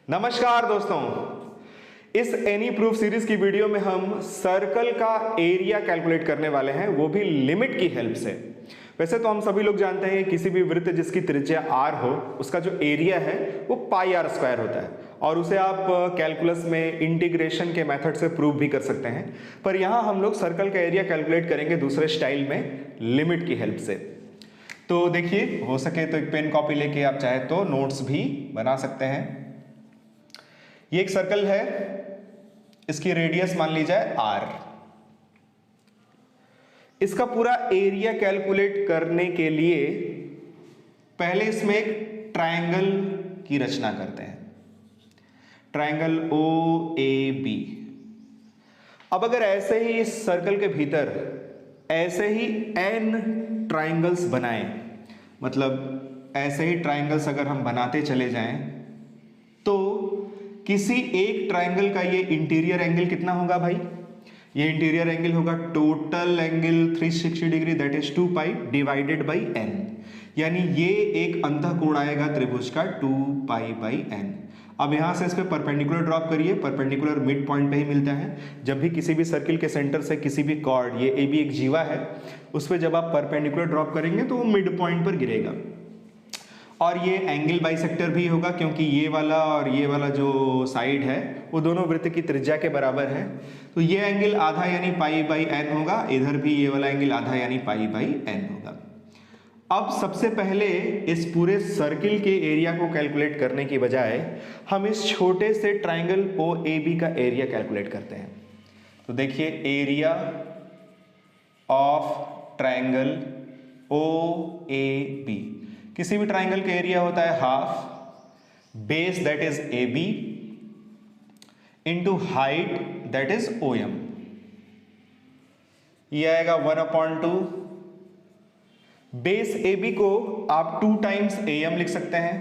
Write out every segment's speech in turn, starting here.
नमस्कार दोस्तों, इस एनी प्रूफ सीरीज की वीडियो में हम सर्कल का एरिया कैलकुलेट करने वाले हैं, वो भी लिमिट की हेल्प से। वैसे तो हम सभी लोग जानते हैं कि किसी भी वृत्त जिसकी त्रिज्या r हो उसका जो एरिया है वो पाई आर स्क्वायर होता है और उसे आप कैलकुलस में इंटीग्रेशन के मेथड से प्रूव भी कर सकते हैं। पर यहां हम लोग सर्कल का एरिया कैलकुलेट करेंगे दूसरे स्टाइल में, लिमिट की हेल्प से। तो देखिए, हो सके तो एक पेन कॉपी लेके आप चाहे तो नोट्स भी बना सकते हैं। ये एक सर्कल है, इसकी रेडियस मान ली जाए r। इसका पूरा एरिया कैलकुलेट करने के लिए पहले इसमें एक ट्रायंगल की रचना करते हैं, ट्रायंगल ओ ए बी। अब अगर ऐसे ही इस सर्कल के भीतर ऐसे ही n ट्रायंगल्स बनाएं, मतलब ऐसे ही ट्रायंगल्स अगर हम बनाते चले जाएं, तो किसी एक ट्रायंगल का ये इंटीरियर एंगल कितना होगा भाई? ये इंटीरियर एंगल होगा total angle 360 degree, that is 2 pi divided by n। यानी ये एक अंतःकोण आएगा त्रिभुज का 2 पाई बाई n। अब यहां से इस पे परपेंडिकुलर ड्रॉप करिए, परपेंडिकुलर मिड पॉइंट पे ही मिलता है। जब भी किसी भी सर्किल के सेंटर से किसी भी कॉर्ड, ये ए बी एक जीवा है, उस पर जब आप परपेंडिकुलर ड्रॉप करेंगे तो वो मिड पॉइंट पर गिरेगा। और ये एंगल बाइसेक्टर भी होगा क्योंकि ये वाला और ये वाला जो साइड है वो दोनों वृत्त की त्रिज्या के बराबर है। तो ये एंगल आधा यानी पाई बाई n होगा, इधर भी ये वाला एंगल आधा यानी पाई बाई n होगा। अब सबसे पहले इस पूरे सर्किल के एरिया को कैलकुलेट करने की बजाय हम इस छोटे से ट्राइंगल ओ ए बी का एरिया कैलकुलेट करते हैं। तो देखिए, area of triangle O A B, किसी भी ट्राइंगल का एरिया होता है half base that is A B into height that is O M. ये आएगा 1/2। बेस ए बी को आप 2 टाइम्स ए एम लिख सकते हैं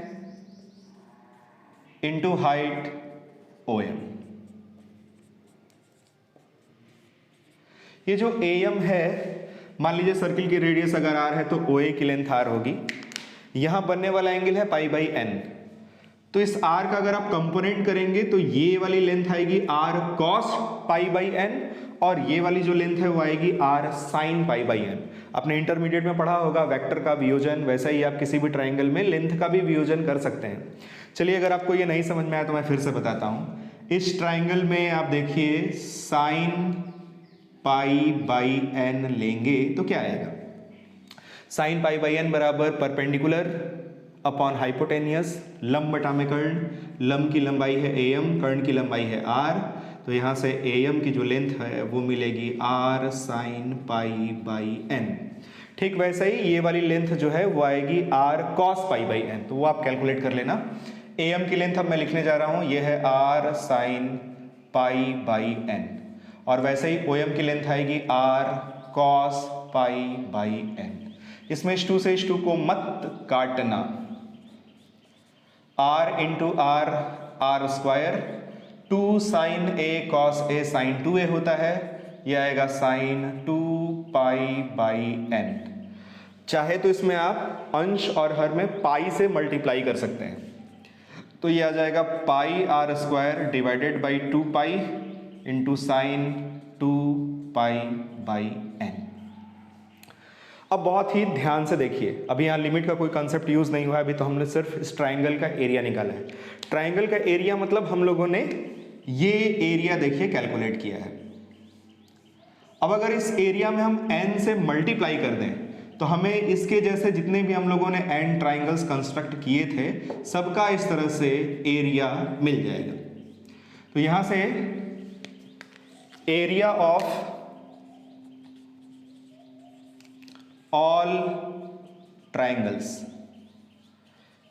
इंटू हाइट ओ एम। ये जो ए एम है, मान लीजिए सर्किल की रेडियस अगर आर है तो ओ ए की लेंथ आर होगी। यहां बनने वाला एंगल है पाई बाई एन, तो इस आर का अगर आप कंपोनेंट करेंगे तो ये वाली लेंथ आएगी R cos pi by N और ये वाली जो लेंथ है वो आएगी R sine pi by N. आपने इंटरमीडिएट में पढ़ा होगा वेक्टर का वियोजन, वैसा ही आप किसी भी ट्राइंगल में लेंथ का भी वियोजन कर सकते हैं। चलिए, अगर आपको ये नहीं समझ में आया तो मैं फिर से बताता हूं। इस ट्राइंगल में आप देखिए साइन पाई बाई एन लेंगे तो क्या आएगा? साइन पाई बाई एन बराबर परपेंडिकुलर अपॉन हाइपोटेनियस, लंब बटा में कर्ण, लंब की लंबाई है ए एम, कर्ण की लंबाई है आर, तो यहाँ से ए एम की जो लेंथ है वो मिलेगी R sine pi by N. ठीक वैसे ही ये वाली लेंथ जो है वो आएगी R cos pi by N, तो वो आप कैलकुलेट कर लेना। ए एम की लेंथ अब मैं लिखने जा रहा हूँ, ये है R sine pi by N, और वैसे ही ओ एम की लेंथ आएगी R cos pi by N. इसमें इस 2 से इस 2 को मत काटना, r into R R square, 2 sine A cos A sine 2a होता है, यह आएगा साइन 2 पाई बाई एन। चाहे तो इसमें आप अंश और हर में पाई से मल्टीप्लाई कर सकते हैं, तो यह आ जाएगा pi r square divided by 2 pi into sine 2 pi by n. अब बहुत ही ध्यान से देखिए, अभी यहाँ लिमिट का कोई कंसेप्ट यूज नहीं हुआ है, अभी तो हमने सिर्फ इस ट्राइंगल का एरिया निकाला है। ट्राइंगल का एरिया मतलब हम लोगों ने ये एरिया देखिए कैलकुलेट किया है। अब अगर इस एरिया में हम n से मल्टीप्लाई कर दें तो हमें इसके जैसे जितने भी हम लोगों ने n ट्राइंगल्स कंस्ट्रक्ट किए थे सबका इस तरह से एरिया मिल जाएगा। तो यहां से एरिया ऑफ ऑल ट्राइंगल्स,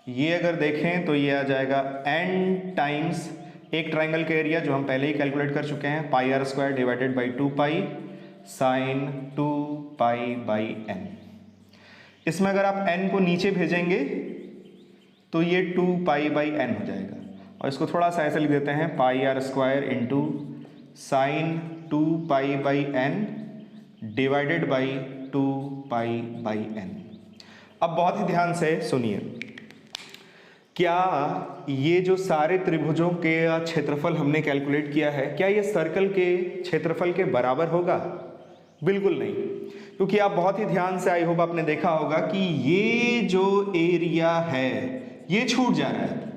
ये अगर देखें तो ये आ जाएगा n टाइम्स एक ट्राइंगल का एरिया जो हम पहले ही कैलकुलेट कर चुके हैं, pi r square divided by 2 pi sine 2 pi by n। इसमें अगर आप n को नीचे भेजेंगे तो ये 2 पाई बाई n हो जाएगा, और इसको थोड़ा सा ऐसे लिख देते हैं, pi r square into sine 2 pi by n divided by 2 pi by n। अब बहुत ही ध्यान से सुनिए, क्या ये जो सारे त्रिभुजों के क्षेत्रफल हमने कैलकुलेट किया है, क्या ये सर्कल के क्षेत्रफल के बराबर होगा? बिल्कुल नहीं, क्योंकि आप बहुत ही ध्यान से, आई होप आपने देखा होगा कि ये जो एरिया है ये छूट जा रहा है।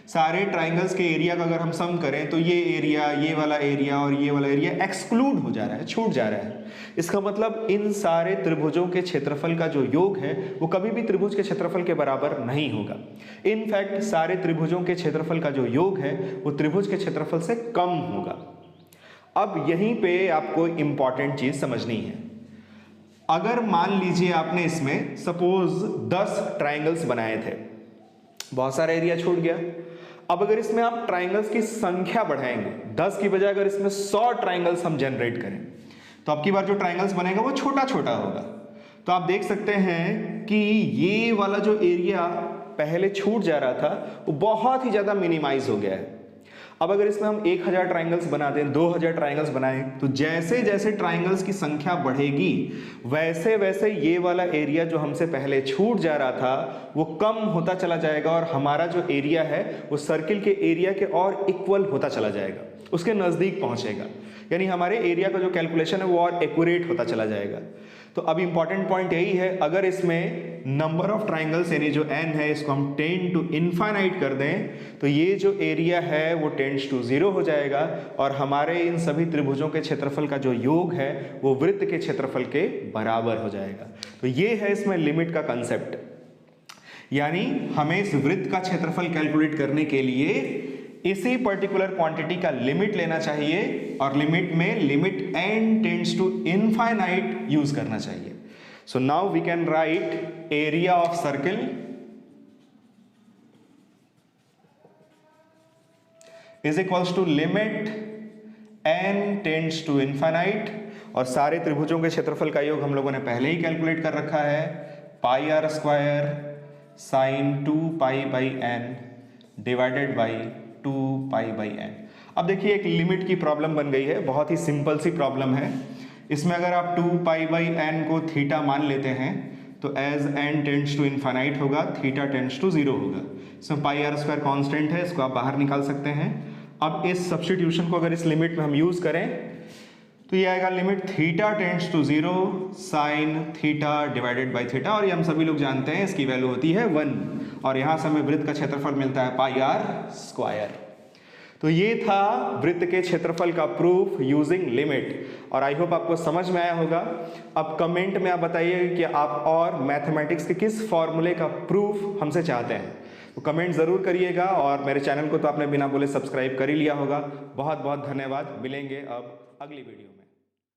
सारे ट्राइंगल्स के एरिया का अगर हम सम करें तो ये एरिया, ये वाला एरिया और ये वाला एरिया एक्सक्लूड हो जा रहा है, छूट जा रहा है। इसका मतलब इन सारे त्रिभुजों के क्षेत्रफल का जो योग है वो कभी भी त्रिभुज के क्षेत्रफल के बराबर नहीं होगा। इनफैक्ट सारे त्रिभुजों के क्षेत्रफल का जो योग है वो त्रिभुज के क्षेत्रफल से कम होगा। अब यहीं पे आपको इंपॉर्टेंट चीज समझनी है। अगर मान लीजिए आपने इसमें सपोज 10 ट्राइंगल्स बनाए थे, बहुत सारा एरिया छूट गया। अब अगर इसमें आप ट्राइंगल्स की संख्या बढ़ाएंगे, 10 की बजाय अगर इसमें 100 ट्राइंगल्स हम जनरेट करें तो अब की बार जो ट्राइंगल्स बनेगा वो छोटा छोटा होगा। तो आप देख सकते हैं कि ये वाला जो एरिया पहले छूट जा रहा था वो बहुत ही ज्यादा मिनिमाइज हो गया है। अब अगर इसमें हम 1000 ट्राइंगल्स बना दें, 2000 ट्राइंगल्स बनाएं, तो जैसे जैसे ट्राइंगल्स की संख्या बढ़ेगी वैसे वैसे ये वाला एरिया जो हमसे पहले छूट जा रहा था वो कम होता चला जाएगा और हमारा जो एरिया है वो सर्किल के एरिया के और इक्वल होता चला जाएगा, उसके नजदीक पहुंचेगा। यानी हमारे एरिया का जो कैलकुलेशन है वो और एक्यूरेट होता चला जाएगा। तो अब इंपॉर्टेंट पॉइंट यही है, अगर इसमें नंबर ऑफ ट्राइंगल्स यानी जो n है इसको हम 10 टू इनफाइनाइट कर दें तो ये जो एरिया है वो टेंड्स टू 0 हो जाएगा और हमारे इन सभी त्रिभुजों के क्षेत्रफल का जो योग है वो वृत्त के क्षेत्रफल के बराबर हो जाएगा। तो ये है इसमें लिमिट का कंसेप्ट, यानी हमें इस वृत्त का क्षेत्रफल कैलकुलेट करने के लिए इसी पर्टिकुलर क्वांटिटी का लिमिट लेना चाहिए और लिमिट में limit n tends to infinite use करना चाहिए। So now we can write area of circle is equals to limit n tends to infinite, और सारे त्रिभुजों के क्षेत्रफल का योग हम लोगों ने पहले ही कैलकुलेट कर रखा है, pi r square sine 2 pi by n divided by 2 pi by n। अब देखिए एक लिमिट की प्रॉब्लम बन गई है, बहुत ही सिंपल सी प्रॉब्लम है। इसमें अगर आप 2 पाई बाई n को थीटा मान लेते हैं तो as n tends to infinite होगा, थीटा टेंड्स टू 0 होगा। इसमें पाई आर स्क्वायर कॉन्स्टेंट है, इसको आप बाहर निकाल सकते हैं। अब इस सब्स्टिट्यूशन को अगर इस लिमिट में हम यूज करें तो ये आएगा limit theta tends to 0 sine theta divided by theta, और ये हम सभी लोग जानते हैं इसकी वैल्यू होती है 1, और यहां से हमें वृत्त का क्षेत्रफल मिलता है पाई आर स्क्वायर। तो ये था वृत्त के क्षेत्रफल का प्रूफ यूजिंग लिमिट, और आई होप आपको समझ में आया होगा। अब कमेंट में आप बताइए कि आप और मैथमेटिक्स के किस फॉर्मूले का प्रूफ हमसे चाहते हैं, तो कमेंट जरूर करिएगा। और मेरे चैनल को तो आपने बिना बोले सब्सक्राइब कर ही लिया होगा। बहुत बहुत धन्यवाद, मिलेंगे अब अगली वीडियो में।